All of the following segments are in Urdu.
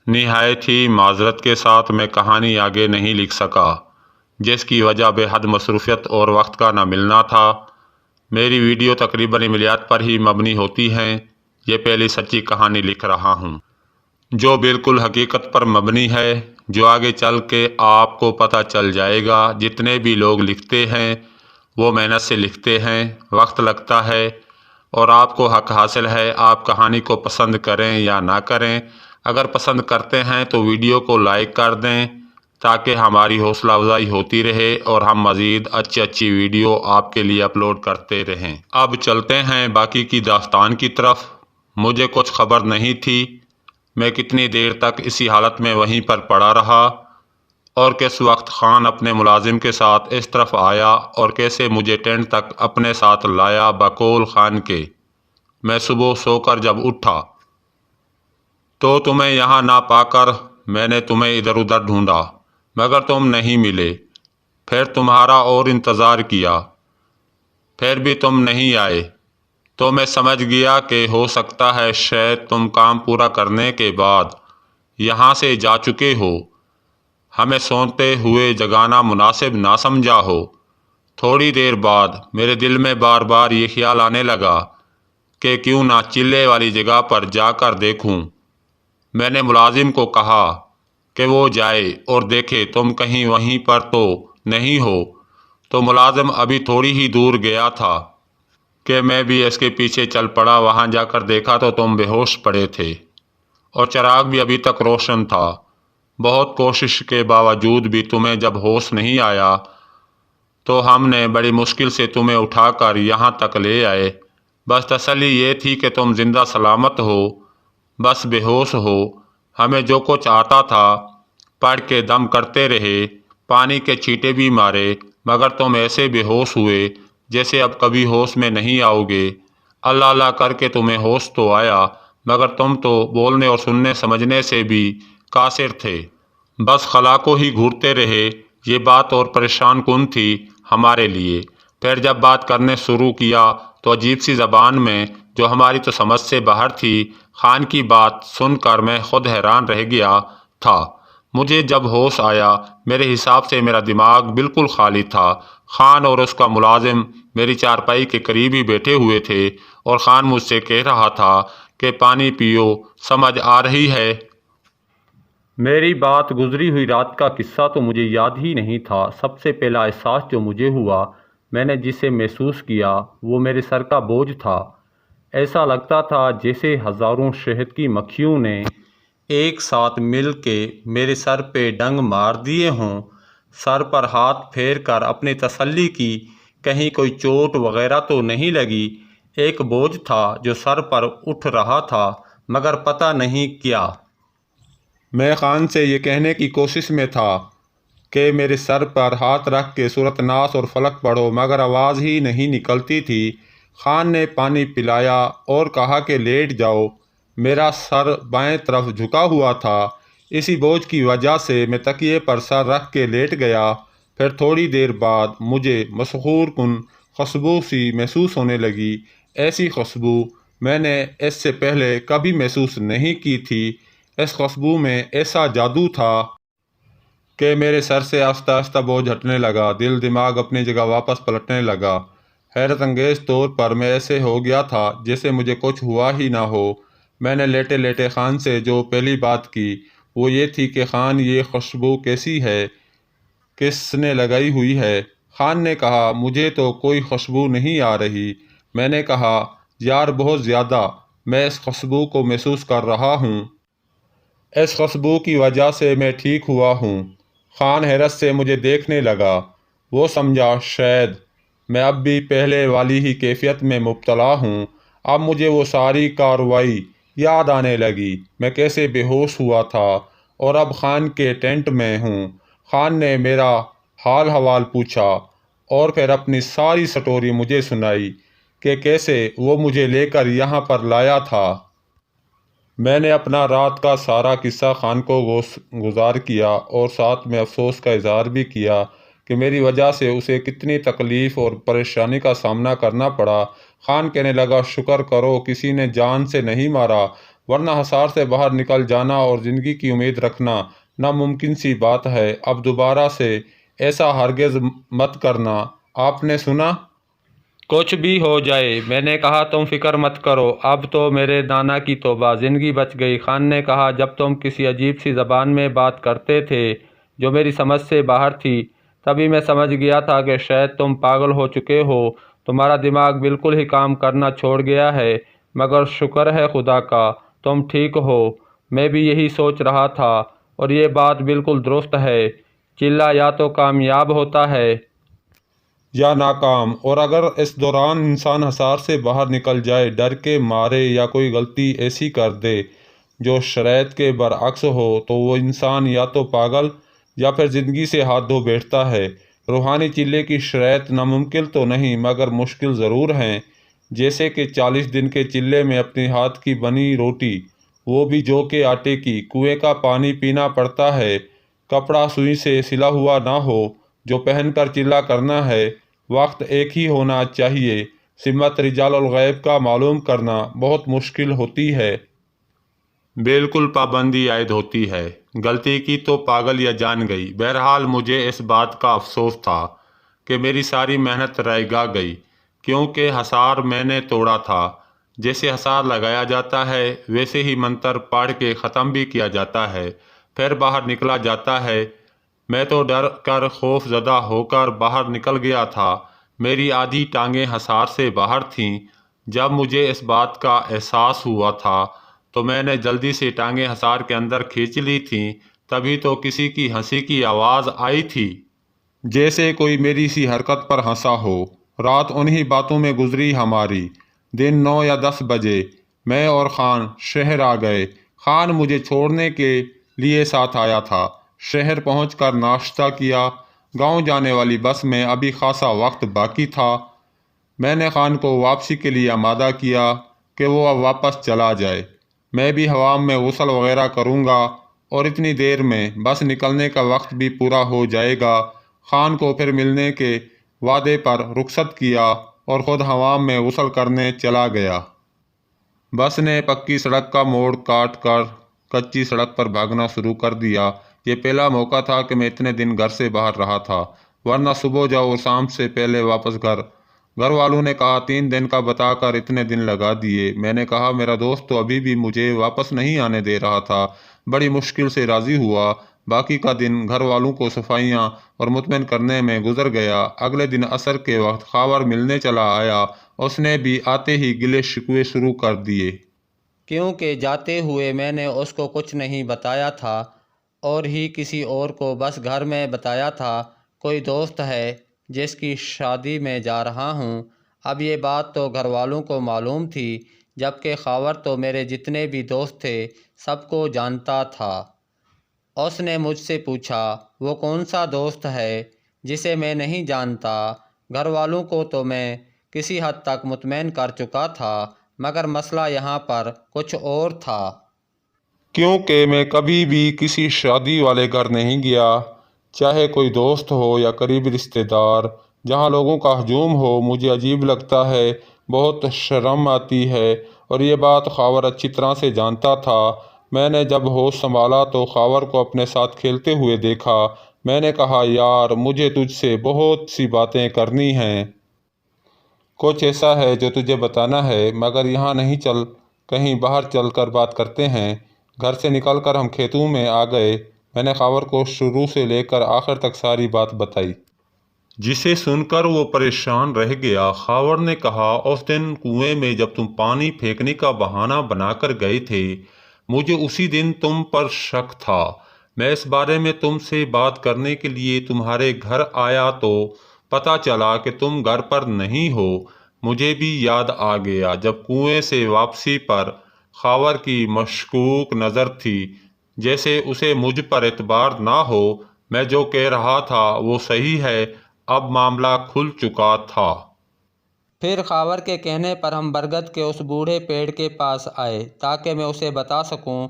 نہایت ہی معذرت کے ساتھ میں کہانی آگے نہیں لکھ سکا، جس کی وجہ بے حد مصروفیت اور وقت کا نہ ملنا تھا۔ میری ویڈیو تقریباً عملیات پر ہی مبنی ہوتی ہیں۔ یہ پہلی سچی کہانی لکھ رہا ہوں جو بالکل حقیقت پر مبنی ہے، جو آگے چل کے آپ کو پتہ چل جائے گا۔ جتنے بھی لوگ لکھتے ہیں وہ محنت سے لکھتے ہیں، وقت لگتا ہے، اور آپ کو حق حاصل ہے آپ کہانی کو پسند کریں یا نہ کریں۔ اگر پسند کرتے ہیں تو ویڈیو کو لائک کر دیں تاکہ ہماری حوصلہ افزائی ہوتی رہے اور ہم مزید اچھی ویڈیو آپ کے لیے اپلوڈ کرتے رہیں۔ اب چلتے ہیں باقی کی داستان کی طرف۔ مجھے کچھ خبر نہیں تھی میں کتنی دیر تک اسی حالت میں وہیں پر پڑا رہا اور کس وقت خان اپنے ملازم کے ساتھ اس طرف آیا اور کیسے مجھے ٹینٹ تک اپنے ساتھ لایا بقول خان کے۔ میں صبح سو کر جب اٹھا تو تمہیں یہاں نہ پا کر میں نے تمہیں ادھر ادھر ڈھونڈا مگر تم نہیں ملے۔ پھر تمہارا اور انتظار کیا، پھر بھی تم نہیں آئے تو میں سمجھ گیا کہ ہو سکتا ہے شاید تم کام پورا کرنے کے بعد یہاں سے جا چکے ہو، ہمیں سوتے ہوئے جگانا مناسب نہ سمجھا ہو۔ تھوڑی دیر بعد میرے دل میں بار بار یہ خیال آنے لگا کہ کیوں نہ چلے والی جگہ پر جا کر دیکھوں۔ میں نے ملازم کو کہا کہ وہ جائے اور دیکھے تم کہیں وہیں پر تو نہیں ہو، تو ملازم ابھی تھوڑی ہی دور گیا تھا کہ میں بھی اس کے پیچھے چل پڑا۔ وہاں جا کر دیکھا تو تم بے ہوش پڑے تھے اور چراغ بھی ابھی تک روشن تھا۔ بہت کوشش کے باوجود بھی تمہیں جب ہوش نہیں آیا تو ہم نے بڑی مشکل سے تمہیں اٹھا کر یہاں تک لے آئے۔ بس تسلی یہ تھی کہ تم زندہ سلامت ہو، بس بے ہوش ہو۔ ہمیں جو کچھ آتا تھا پڑھ کے دم کرتے رہے، پانی کے چھینٹے بھی مارے، مگر تم ایسے بے ہوش ہوئے جیسے اب کبھی ہوش میں نہیں آؤ گے۔ اللہ اللہ کر کے تمہیں ہوش تو آیا مگر تم تو بولنے اور سننے سمجھنے سے بھی قاصر تھے۔ بس خلا کو ہی گھورتے رہے۔ یہ بات اور پریشان کن تھی ہمارے لیے۔ پھر جب بات کرنے شروع کیا تو عجیب سی زبان میں جو ہماری تو سمجھ سے باہر تھی۔ خان کی بات سن کر میں خود حیران رہ گیا تھا۔ مجھے جب ہوش آیا میرے حساب سے میرا دماغ بالکل خالی تھا۔ خان اور اس کا ملازم میری چارپائی کے قریب ہی بیٹھے ہوئے تھے اور خان مجھ سے کہہ رہا تھا کہ پانی پیو، سمجھ آ رہی ہے؟ میری بات گزری ہوئی رات کا قصہ تو مجھے یاد ہی نہیں تھا۔ سب سے پہلا احساس جو مجھے ہوا، میں نے جسے محسوس کیا وہ میرے سر کا بوجھ تھا۔ ایسا لگتا تھا جیسے ہزاروں شہد کی مکھیوں نے ایک ساتھ مل کے میرے سر پہ ڈنگ مار دیے ہوں۔ سر پر ہاتھ پھیر کر اپنی تسلی کی کہیں کوئی چوٹ وغیرہ تو نہیں لگی۔ ایک بوجھ تھا جو سر پر اٹھ رہا تھا مگر پتہ نہیں کیا۔ میں خان سے یہ کہنے کی کوشش میں تھا کہ میرے سر پر ہاتھ رکھ کے سورۃ ناس اور فلق پڑھو مگر آواز ہی نہیں نکلتی تھی۔ خان نے پانی پلایا اور کہا کہ لیٹ جاؤ۔ میرا سر بائیں طرف جھکا ہوا تھا، اسی بوجھ کی وجہ سے میں تکیے پر سر رکھ کے لیٹ گیا۔ پھر تھوڑی دیر بعد مجھے مسحور کن خوشبو سی محسوس ہونے لگی۔ ایسی خوشبو میں نے اس سے پہلے کبھی محسوس نہیں کی تھی۔ اس خوشبو میں ایسا جادو تھا کہ میرے سر سے آہستہ آہستہ بوجھ ہٹنے لگا، دل دماغ اپنی جگہ واپس پلٹنے لگا۔ حیرت انگیز طور پر میں ایسے ہو گیا تھا جیسے مجھے کچھ ہوا ہی نہ ہو۔ میں نے لیٹے لیٹے خان سے جو پہلی بات کی وہ یہ تھی کہ خان یہ خوشبو کیسی ہے، کس نے لگائی ہوئی ہے؟ خان نے کہا مجھے تو کوئی خوشبو نہیں آ رہی۔ میں نے کہا یار بہت زیادہ میں اس خوشبو کو محسوس کر رہا ہوں، اس خوشبو کی وجہ سے میں ٹھیک ہوا ہوں۔ خان حیرت سے مجھے دیکھنے لگا۔ وہ سمجھا شاید میں اب بھی پہلے والی ہی کیفیت میں مبتلا ہوں۔ اب مجھے وہ ساری کارروائی یاد آنے لگی، میں کیسے بے ہوش ہوا تھا اور اب خان کے ٹینٹ میں ہوں۔ خان نے میرا حال حوال پوچھا اور پھر اپنی ساری سٹوری مجھے سنائی کہ کیسے وہ مجھے لے کر یہاں پر لایا تھا۔ میں نے اپنا رات کا سارا قصہ خان کو گزار کیا اور ساتھ میں افسوس کا اظہار بھی کیا کہ میری وجہ سے اسے کتنی تکلیف اور پریشانی کا سامنا کرنا پڑا۔ خان کہنے لگا شکر کرو کسی نے جان سے نہیں مارا ورنہ حصار سے باہر نکل جانا اور زندگی کی امید رکھنا ناممکن سی بات ہے۔ اب دوبارہ سے ایسا ہرگز مت کرنا۔ آپ نے سنا؟ کچھ بھی ہو جائے، میں نے کہا تم فکر مت کرو، اب تو میرے نانا کی توبہ، زندگی بچ گئی۔ خان نے کہا جب تم کسی عجیب سی زبان میں بات کرتے تھے جو میری سمجھ سے باہر تھی، تبھی میں سمجھ گیا تھا کہ شاید تم پاگل ہو چکے ہو، تمہارا دماغ بالکل ہی کام کرنا چھوڑ گیا ہے، مگر شکر ہے خدا کا تم ٹھیک ہو۔ میں بھی یہی سوچ رہا تھا، اور یہ بات بالکل درست ہے، چلہ یا تو کامیاب ہوتا ہے یا ناکام، اور اگر اس دوران انسان حصار سے باہر نکل جائے ڈر کے مارے یا کوئی غلطی ایسی کر دے جو شرائط کے برعکس ہو، تو وہ انسان یا تو پاگل یا پھر زندگی سے ہاتھ دھو بیٹھتا ہے۔ روحانی چلے کی شرائط ناممکن تو نہیں مگر مشکل ضرور ہیں، جیسے کہ 40 دن کے چلے میں اپنے ہاتھ کی بنی روٹی، وہ بھی جو کہ آٹے کی، کنویں کا پانی پینا پڑتا ہے، کپڑا سوئی سے سلا ہوا نہ ہو جو پہن کر چلہ کرنا ہے، وقت ایک ہی ہونا چاہیے، سمت رجال الغیب کا معلوم کرنا بہت مشکل ہوتی ہے، بالکل پابندی عائد ہوتی ہے، غلطی کی تو پاگل یا جان گئی۔ بہرحال مجھے اس بات کا افسوس تھا کہ میری ساری محنت رائے گاہ گئی، کیونکہ حصار میں نے توڑا تھا۔ جیسے حصار لگایا جاتا ہے ویسے ہی منتر پڑھ کے ختم بھی کیا جاتا ہے، پھر باہر نکلا جاتا ہے۔ میں تو ڈر کر خوف زدہ ہو کر باہر نکل گیا تھا، میری آدھی ٹانگیں حصار سے باہر تھیں۔ جب مجھے اس بات کا احساس ہوا تھا تو میں نے جلدی سے ٹانگیں حصار کے اندر کھینچ لی تھیں، تبھی تو کسی کی ہنسی کی آواز آئی تھی، جیسے کوئی میری سی حرکت پر ہنسا ہو۔ رات انہی باتوں میں گزری ہماری۔ دن 9 یا 10 بجے میں اور خان شہر آ گئے۔ خان مجھے چھوڑنے کے لیے ساتھ آیا تھا۔ شہر پہنچ کر ناشتہ کیا۔ گاؤں جانے والی بس میں ابھی خاصا وقت باقی تھا۔ میں نے خان کو واپسی کے لیے آمادہ کیا کہ وہ اب واپس چلا جائے، میں بھی حوام میں غسل وغیرہ کروں گا اور اتنی دیر میں بس نکلنے کا وقت بھی پورا ہو جائے گا۔ خان کو پھر ملنے کے وعدے پر رخصت کیا اور خود حوام میں غسل کرنے چلا گیا۔ بس نے پکی سڑک کا موڑ کاٹ کر کچی سڑک پر بھاگنا شروع کر دیا۔ یہ پہلا موقع تھا کہ میں اتنے دن گھر سے باہر رہا تھا، ورنہ صبح جاؤ اور شام سے پہلے واپس گھر۔ گھر والوں نے کہا 3 دن کا بتا کر اتنے دن لگا دیے۔ میں نے کہا میرا دوست تو ابھی بھی مجھے واپس نہیں آنے دے رہا تھا۔ بڑی مشکل سے راضی ہوا۔ باقی کا دن گھر والوں کو صفائیاں اور مطمئن کرنے میں گزر گیا۔ اگلے دن عصر کے وقت خاور ملنے چلا آیا، اس نے بھی آتے ہی گلے شکوے شروع کر دیے، کیونکہ جاتے ہوئے میں نے اس کو کچھ نہیں بتایا تھا اور ہی کسی اور کو بس گھر میں بتایا تھا۔ کوئی دوست ہے جس کی شادی میں جا رہا ہوں۔ اب یہ بات تو گھر والوں کو معلوم تھی، جبکہ خاور تو میرے جتنے بھی دوست تھے سب کو جانتا تھا۔ اس نے مجھ سے پوچھا وہ کون سا دوست ہے جسے میں نہیں جانتا؟ گھر والوں کو تو میں کسی حد تک مطمئن کر چکا تھا، مگر مسئلہ یہاں پر کچھ اور تھا۔ کیونکہ میں کبھی بھی کسی شادی والے گھر نہیں گیا، چاہے کوئی دوست ہو یا قریبی رشتہ دار، جہاں لوگوں کا ہجوم ہو مجھے عجیب لگتا ہے، بہت شرم آتی ہے، اور یہ بات خاور اچھی طرح سے جانتا تھا۔ میں نے جب ہوش سنبھالا تو خاور کو اپنے ساتھ کھیلتے ہوئے دیکھا۔ میں نے کہا یار مجھے تجھ سے بہت سی باتیں کرنی ہیں، کچھ ایسا ہے جو تجھے بتانا ہے، مگر یہاں نہیں، چل کہیں باہر چل کر بات کرتے ہیں۔ گھر سے نکل کر ہم کھیتوں میں آ گئے۔ میں نے خاور کو شروع سے لے کر آخر تک ساری بات بتائی، جسے سن کر وہ پریشان رہ گیا۔ خاور نے کہا اس دن کنویں میں جب تم پانی پھینکنے کا بہانہ بنا کر گئے تھے، مجھے اسی دن تم پر شک تھا۔ میں اس بارے میں تم سے بات کرنے کے لیے تمہارے گھر آیا تو پتہ چلا کہ تم گھر پر نہیں ہو۔ مجھے بھی یاد آ گیا جب کنویں سے واپسی پر خاور کی مشکوک نظر تھی، جیسے اسے مجھ پر اعتبار نہ ہو۔ میں جو کہہ رہا تھا وہ صحیح ہے، اب معاملہ کھل چکا تھا۔ پھر خاور کے کہنے پر ہم برگد کے اس بوڑھے پیڑ کے پاس آئے تاکہ میں اسے بتا سکوں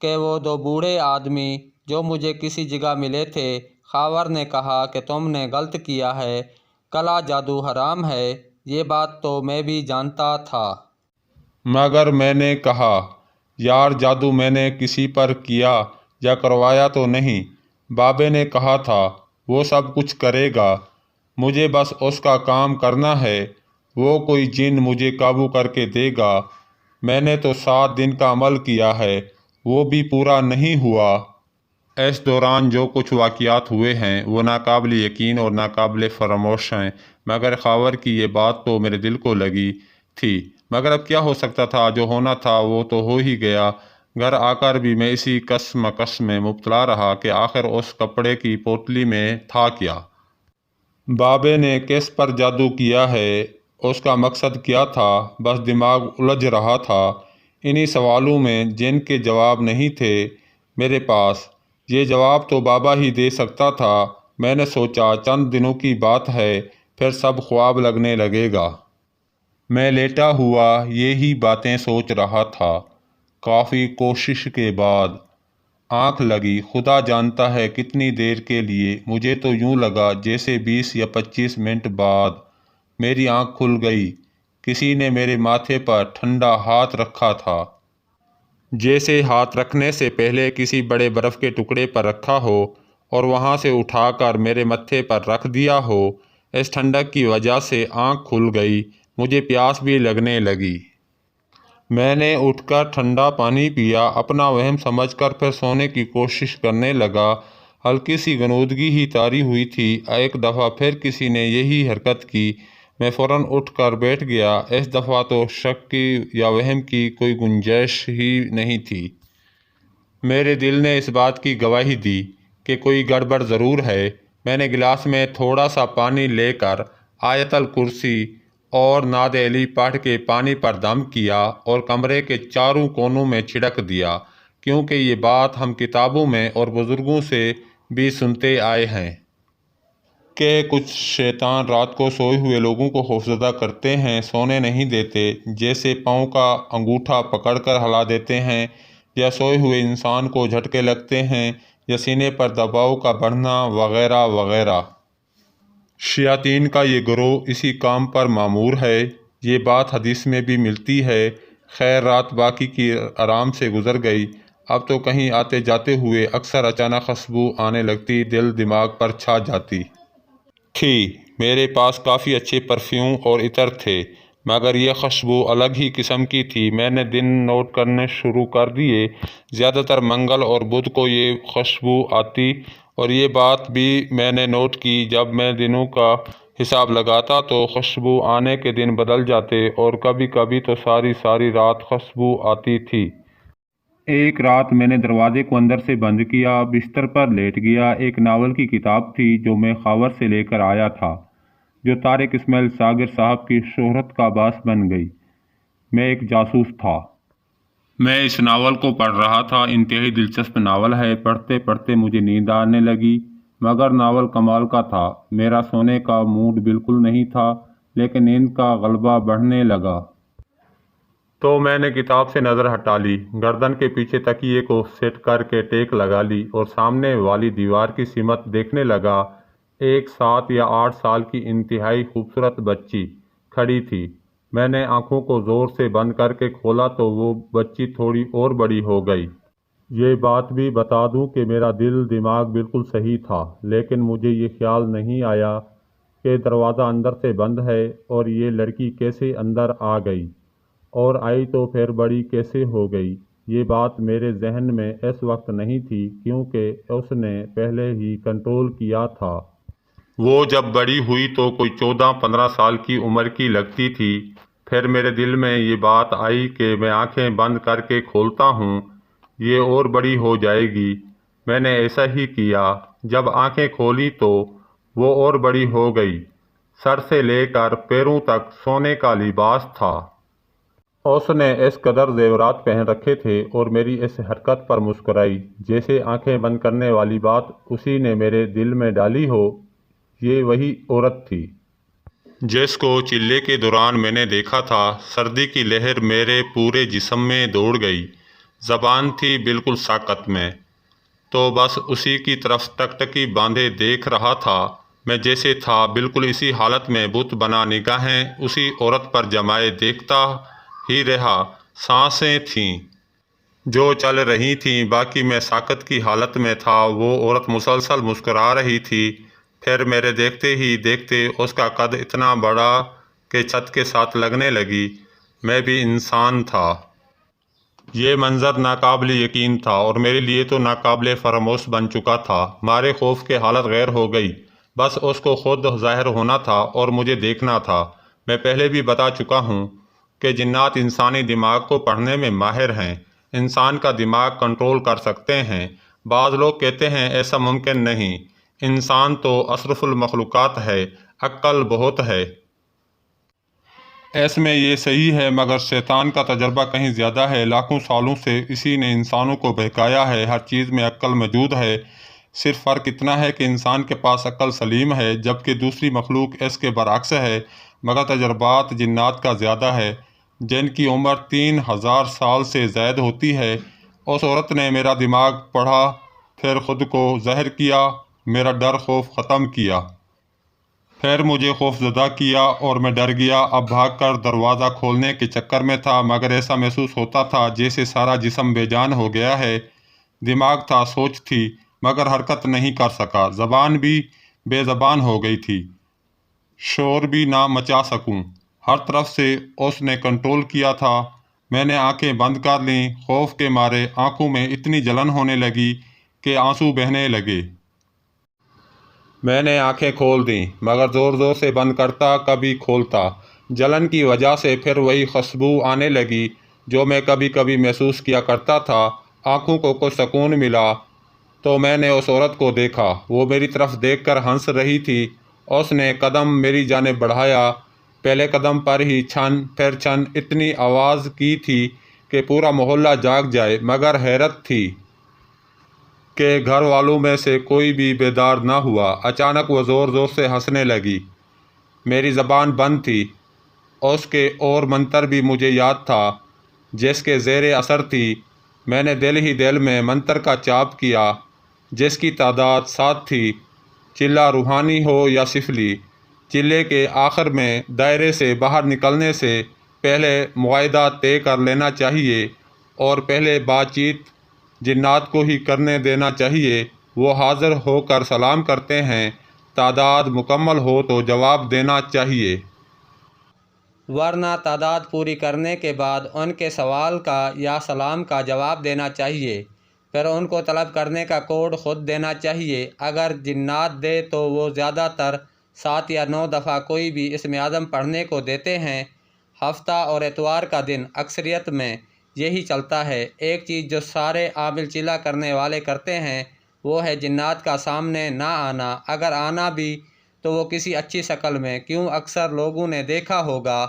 کہ وہ 2 بوڑھے آدمی جو مجھے کسی جگہ ملے تھے۔ خاور نے کہا کہ تم نے غلط کیا ہے، کلا جادو حرام ہے، یہ بات تو میں بھی جانتا تھا، مگر میں نے کہا یار جادو میں نے کسی پر کیا یا کروایا تو نہیں؟ بابے نے کہا تھا وہ سب کچھ کرے گا، مجھے بس اس کا کام کرنا ہے، وہ کوئی جن مجھے قابو کر کے دے گا۔ میں نے تو 7 دن کا عمل کیا ہے، وہ بھی پورا نہیں ہوا۔ اس دوران جو کچھ واقعات ہوئے ہیں وہ ناقابل یقین اور ناقابل فراموش ہیں، مگر خاور کی یہ بات تو میرے دل کو لگی تھی، مگر اب کیا ہو سکتا تھا؟ جو ہونا تھا وہ تو ہو ہی گیا۔ گھر آ کر بھی میں اسی کس مکس میں مبتلا رہا کہ آخر اس کپڑے کی پوٹلی میں تھا کیا؟ بابے نے کس پر جادو کیا ہے؟ اس کا مقصد کیا تھا؟ بس دماغ الجھ رہا تھا انہی سوالوں میں جن کے جواب نہیں تھے میرے پاس۔ یہ جواب تو بابا ہی دے سکتا تھا۔ میں نے سوچا چند دنوں کی بات ہے، پھر سب خواب لگنے لگے گا۔ میں لیٹا ہوا یہی باتیں سوچ رہا تھا۔ کافی کوشش کے بعد آنکھ لگی، خدا جانتا ہے کتنی دیر کے لیے۔ مجھے تو یوں لگا جیسے 20 یا 25 منٹ بعد میری آنکھ کھل گئی۔ کسی نے میرے ماتھے پر ٹھنڈا ہاتھ رکھا تھا، جیسے ہاتھ رکھنے سے پہلے کسی بڑے برف کے ٹکڑے پر رکھا ہو اور وہاں سے اٹھا کر میرے متھے پر رکھ دیا ہو۔ اس ٹھنڈک کی وجہ سے آنکھ کھل گئی، مجھے پیاس بھی لگنے لگی۔ میں نے اٹھ کر ٹھنڈا پانی پیا، اپنا وہم سمجھ کر پھر سونے کی کوشش کرنے لگا۔ ہلکی سی غنودگی ہی طاری ہوئی تھی۔ ایک دفعہ پھر کسی نے یہی حرکت کی، میں فوراً اٹھ کر بیٹھ گیا۔ اس دفعہ تو شک کی یا وہم کی کوئی گنجائش ہی نہیں تھی۔ میرے دل نے اس بات کی گواہی دی کہ کوئی گڑبڑ ضرور ہے۔ میں نے گلاس میں تھوڑا سا پانی لے کر آیت الکرسی اور نعت علی پڑھ کے پانی پر دم کیا اور کمرے کے چاروں کونوں میں چھڑک دیا، کیونکہ یہ بات ہم کتابوں میں اور بزرگوں سے بھی سنتے آئے ہیں کہ کچھ شیطان رات کو سوئے ہوئے لوگوں کو خوفزدہ کرتے ہیں، سونے نہیں دیتے، جیسے پاؤں کا انگوٹھا پکڑ کر ہلا دیتے ہیں، یا سوئے ہوئے انسان کو جھٹکے لگتے ہیں، یا سینے پر دباؤ کا بڑھنا وغیرہ وغیرہ۔ شیاطین کا یہ گروہ اسی کام پر مامور ہے، یہ بات حدیث میں بھی ملتی ہے۔ خیر رات باقی کی آرام سے گزر گئی۔ اب تو کہیں آتے جاتے ہوئے اکثر اچانک خوشبو آنے لگتی، دل دماغ پر چھا جاتی تھی۔ میرے پاس کافی اچھے پرفیوم اور عطر تھے، مگر یہ خوشبو الگ ہی قسم کی تھی۔ میں نے دن نوٹ کرنے شروع کر دیے، زیادہ تر منگل اور بدھ کو یہ خوشبو آتی، اور یہ بات بھی میں نے نوٹ کی جب میں دنوں کا حساب لگاتا تو خوشبو آنے کے دن بدل جاتے، اور کبھی کبھی تو ساری ساری رات خوشبو آتی تھی۔ ایک رات میں نے دروازے کو اندر سے بند کیا، بستر پر لیٹ گیا۔ ایک ناول کی کتاب تھی جو میں خاور سے لے کر آیا تھا، جو طارق اسماعیل ساغر صاحب کی شہرت کا باعث بن گئی۔ میں ایک جاسوس تھا۔ میں اس ناول کو پڑھ رہا تھا، انتہائی دلچسپ ناول ہے۔ پڑھتے پڑھتے مجھے نیند آنے لگی، مگر ناول کمال کا تھا۔ میرا سونے کا موڈ بالکل نہیں تھا، لیکن نیند کا غلبہ بڑھنے لگا تو میں نے کتاب سے نظر ہٹا لی، گردن کے پیچھے تکیے کو سیٹ کر کے ٹیک لگا لی اور سامنے والی دیوار کی سمت دیکھنے لگا۔ ایک 7 یا 8 سال کی انتہائی خوبصورت بچی کھڑی تھی۔ میں نے آنکھوں کو زور سے بند کر کے کھولا تو وہ بچی تھوڑی اور بڑی ہو گئی۔ یہ بات بھی بتا دوں کہ میرا دل دماغ بالکل صحیح تھا، لیکن مجھے یہ خیال نہیں آیا کہ دروازہ اندر سے بند ہے اور یہ لڑکی کیسے اندر آ گئی، اور آئی تو پھر بڑی کیسے ہو گئی۔ یہ بات میرے ذہن میں اس وقت نہیں تھی، کیونکہ اس نے پہلے ہی کنٹرول کیا تھا۔ وہ جب بڑی ہوئی تو کوئی 14-15 سال کی عمر کی لگتی تھی۔ پھر میرے دل میں یہ بات آئی کہ میں آنکھیں بند کر کے کھولتا ہوں، یہ اور بڑی ہو جائے گی۔ میں نے ایسا ہی کیا۔ جب آنکھیں کھولی تو وہ اور بڑی ہو گئی۔ سر سے لے کر پیروں تک سونے کا لباس تھا۔ اس نے اس قدر زیورات پہن رکھے تھے اور میری اس حرکت پر مسکرائی، جیسے آنکھیں بند کرنے والی بات اسی نے میرے دل میں ڈالی ہو۔ یہ وہی عورت تھی جس کو چلے کے دوران میں نے دیکھا تھا۔ سردی کی لہر میرے پورے جسم میں دوڑ گئی، زبان تھی بالکل ساکت میں، تو بس اسی کی طرف ٹکٹکی باندھے دیکھ رہا تھا۔ میں جیسے تھا بالکل اسی حالت میں بت بنا نگاہیں اسی عورت پر جمائے دیکھتا ہی رہا۔ سانسیں تھیں جو چل رہی تھیں، باقی میں ساکت کی حالت میں تھا۔ وہ عورت مسلسل مسکرا رہی تھی۔ پھر میرے دیکھتے ہی دیکھتے اس کا قد اتنا بڑا کہ چھت کے ساتھ لگنے لگی۔ میں بھی انسان تھا۔ یہ منظر ناقابل یقین تھا اور میرے لیے تو ناقابل فراموش بن چکا تھا۔ مارے خوف کے حالت غیر ہو گئی۔ بس اس کو خود ظاہر ہونا تھا اور مجھے دیکھنا تھا۔ میں پہلے بھی بتا چکا ہوں کہ جنات انسانی دماغ کو پڑھنے میں ماہر ہیں، انسان کا دماغ کنٹرول کر سکتے ہیں۔ بعض لوگ کہتے ہیں ایسا ممکن نہیں، انسان تو اشرف المخلوقات ہے، عقل بہت ہے۔ اس میں یہ صحیح ہے، مگر شیطان کا تجربہ کہیں زیادہ ہے۔ لاکھوں سالوں سے اسی نے انسانوں کو بہکایا ہے۔ ہر چیز میں عقل موجود ہے، صرف فرق اتنا ہے کہ انسان کے پاس عقل سلیم ہے جبکہ دوسری مخلوق اس کے برعکس ہے۔ مگر تجربات جنات کا زیادہ ہے، جن کی عمر 3000 سال سے زائد ہوتی ہے۔ اس عورت نے میرا دماغ پڑھا، پھر خود کو ظاہر کیا، میرا ڈر خوف ختم کیا۔ پھر مجھے خوف زدہ کیا اور میں ڈر گیا۔ اب بھاگ کر دروازہ کھولنے کے چکر میں تھا، مگر ایسا محسوس ہوتا تھا جیسے سارا جسم بے جان ہو گیا ہے۔ دماغ تھا، سوچ تھی، مگر حرکت نہیں کر سکا۔ زبان بھی بے زبان ہو گئی تھی، شور بھی نہ مچا سکوں۔ ہر طرف سے اس نے کنٹرول کیا تھا۔ میں نے آنکھیں بند کر لیں۔ خوف کے مارے آنکھوں میں اتنی جلن ہونے لگی کہ آنسو بہنے لگے۔ میں نے آنکھیں کھول دیں، مگر زور زور سے بند کرتا، کبھی کھولتا۔ جلن کی وجہ سے پھر وہی خوشبو آنے لگی جو میں کبھی کبھی محسوس کیا کرتا تھا۔ آنکھوں کو کچھ سکون ملا تو میں نے اس عورت کو دیکھا۔ وہ میری طرف دیکھ کر ہنس رہی تھی۔ اس نے قدم میری جانب بڑھایا۔ پہلے قدم پر ہی چھن پھر چھن اتنی آواز کی تھی کہ پورا محلہ جاگ جائے، مگر حیرت تھی کہ گھر والوں میں سے کوئی بھی بیدار نہ ہوا۔ اچانک وہ زور زور سے ہنسنے لگی۔ میری زبان بند تھی۔ اس کے اور منتر بھی مجھے یاد تھا جس کے زیر اثر تھی۔ میں نے دل ہی دل میں منتر کا جاپ کیا جس کی تعداد 7 تھی۔ چلہ روحانی ہو یا سفلی، چلے کے آخر میں دائرے سے باہر نکلنے سے پہلے معاہدہ طے کر لینا چاہیے اور پہلے بات چیت جنات کو ہی کرنے دینا چاہیے۔ وہ حاضر ہو کر سلام کرتے ہیں، تعداد مکمل ہو تو جواب دینا چاہیے، ورنہ تعداد پوری کرنے کے بعد ان کے سوال کا یا سلام کا جواب دینا چاہیے۔ پھر ان کو طلب کرنے کا کوڈ خود دینا چاہیے۔ اگر جنات دے تو وہ زیادہ تر 7 یا 9 دفعہ کوئی بھی اسم اعظم پڑھنے کو دیتے ہیں۔ ہفتہ اور اتوار کا دن اکثریت میں یہی چلتا ہے۔ ایک چیز جو سارے عامل چلا کرنے والے کرتے ہیں وہ ہے جنات کا سامنے نہ آنا، اگر آنا بھی تو وہ کسی اچھی شکل میں۔ کیوں اکثر لوگوں نے دیکھا ہوگا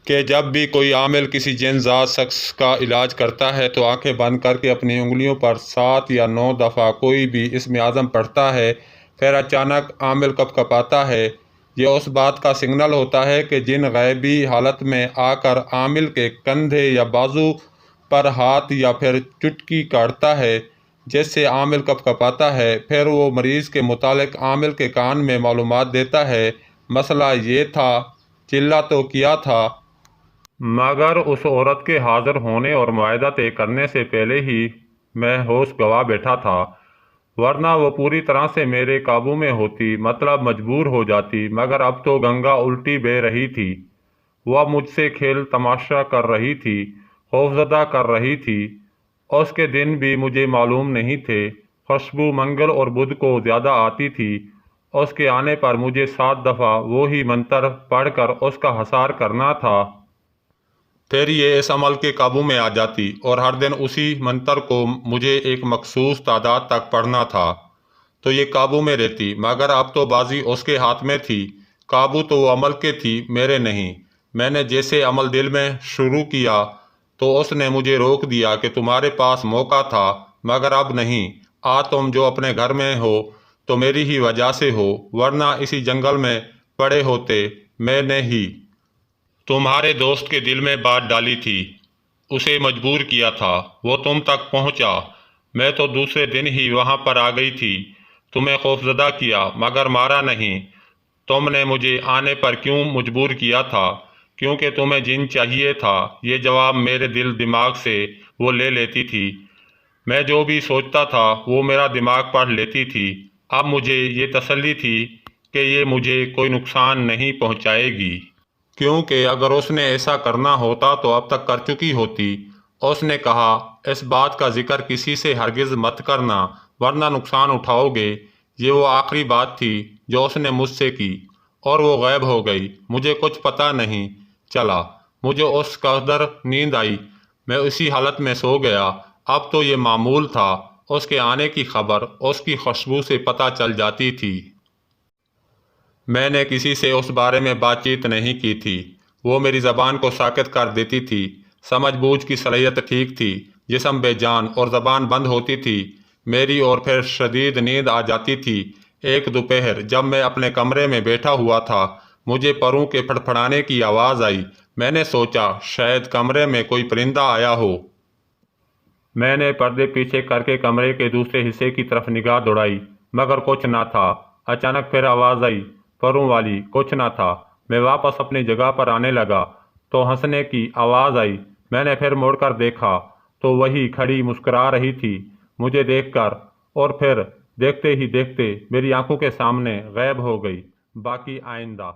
کہ جب بھی کوئی عامل کسی جن ذات شخص کا علاج کرتا ہے تو آنکھیں بند کر کے اپنی انگلیوں پر 7 یا 9 دفعہ کوئی بھی اسم اعظم پڑھتا ہے، پھر اچانک عامل کپ کپاتا ہے۔ یہ اس بات کا سگنل ہوتا ہے کہ جن غیبی حالت میں آ کر عامل کے کندھے یا بازو پر ہاتھ یا پھر چٹکی کاٹتا ہے جس سے عامل کپ کپاتا ہے۔ پھر وہ مریض کے متعلق عامل کے کان میں معلومات دیتا ہے۔ مسئلہ یہ تھا، چلہ تو کیا تھا، مگر اس عورت کے حاضر ہونے اور معاہدہ طے کرنے سے پہلے ہی میں ہوش گنوا بیٹھا تھا، ورنہ وہ پوری طرح سے میرے قابو میں ہوتی، مطلب مجبور ہو جاتی۔ مگر اب تو گنگا الٹی بہہ رہی تھی۔ وہ اب مجھ سے کھیل تماشا کر رہی تھی، خوفزدہ کر رہی تھی۔ اس کے دن بھی مجھے معلوم نہیں تھے۔ خوشبو منگل اور بدھ کو زیادہ آتی تھی۔ اس کے آنے پر مجھے 7 دفعہ وہی منتر پڑھ کر اس کا حصار کرنا تھا۔ پھر یہ اس عمل کے قابو میں آ جاتی اور ہر دن اسی منتر کو مجھے ایک مخصوص تعداد تک پڑھنا تھا تو یہ قابو میں رہتی۔ مگر اب تو بازی اس کے ہاتھ میں تھی، قابو تو وہ عمل کے تھی، میرے نہیں۔ میں نے جیسے عمل دل میں شروع کیا تو اس نے مجھے روک دیا کہ تمہارے پاس موقع تھا، مگر اب نہیں۔ تم جو اپنے گھر میں ہو تو میری ہی وجہ سے ہو، ورنہ اسی جنگل میں پڑے ہوتے۔ میں نے ہی تمہارے دوست کے دل میں بات ڈالی تھی، اسے مجبور کیا تھا، وہ تم تک پہنچا۔ میں تو دوسرے دن ہی وہاں پر آ گئی تھی، تمہیں خوفزدہ کیا مگر مارا نہیں۔ تم نے مجھے آنے پر کیوں مجبور کیا تھا؟ کیونکہ تمہیں جن چاہیے تھا۔ یہ جواب میرے دل دماغ سے وہ لے لیتی تھی۔ میں جو بھی سوچتا تھا وہ میرا دماغ پڑھ لیتی تھی۔ اب مجھے یہ تسلی تھی کہ یہ مجھے کوئی نقصان نہیں پہنچائے گی، کیونکہ اگر اس نے ایسا کرنا ہوتا تو اب تک کر چکی ہوتی۔ اس نے کہا، اس بات کا ذکر کسی سے ہرگز مت کرنا ورنہ نقصان اٹھاؤ گے۔ یہ وہ آخری بات تھی جو اس نے مجھ سے کی، اور وہ غائب ہو گئی۔ مجھے کچھ پتہ نہیں چلا۔ مجھے اس قدر نیند آئی، میں اسی حالت میں سو گیا۔ اب تو یہ معمول تھا، اس کے آنے کی خبر اس کی خوشبو سے پتہ چل جاتی تھی۔ میں نے کسی سے اس بارے میں بات چیت نہیں کی تھی۔ وہ میری زبان کو ساکت کر دیتی تھی۔ سمجھ بوجھ کی صلاحیت ٹھیک تھی، جسم بے جان اور زبان بند ہوتی تھی میری، اور پھر شدید نیند آ جاتی تھی۔ ایک دوپہر جب میں اپنے کمرے میں بیٹھا ہوا تھا، مجھے پروں کے پھڑپھڑانے کی آواز آئی۔ میں نے سوچا شاید کمرے میں کوئی پرندہ آیا ہو۔ میں نے پردے پیچھے کر کے کمرے کے دوسرے حصے کی طرف نگاہ دوڑائی، مگر کچھ نہ تھا۔ اچانک پھر آواز آئی، پروں والی، کچھ نہ تھا۔ میں واپس اپنی جگہ پر آنے لگا تو ہنسنے کی آواز آئی۔ میں نے پھر مڑ کر دیکھا تو وہی کھڑی مسکرا رہی تھی مجھے دیکھ کر، اور پھر دیکھتے ہی دیکھتے میری آنکھوں کے سامنے غائب ہو گئی۔ باقی آئندہ۔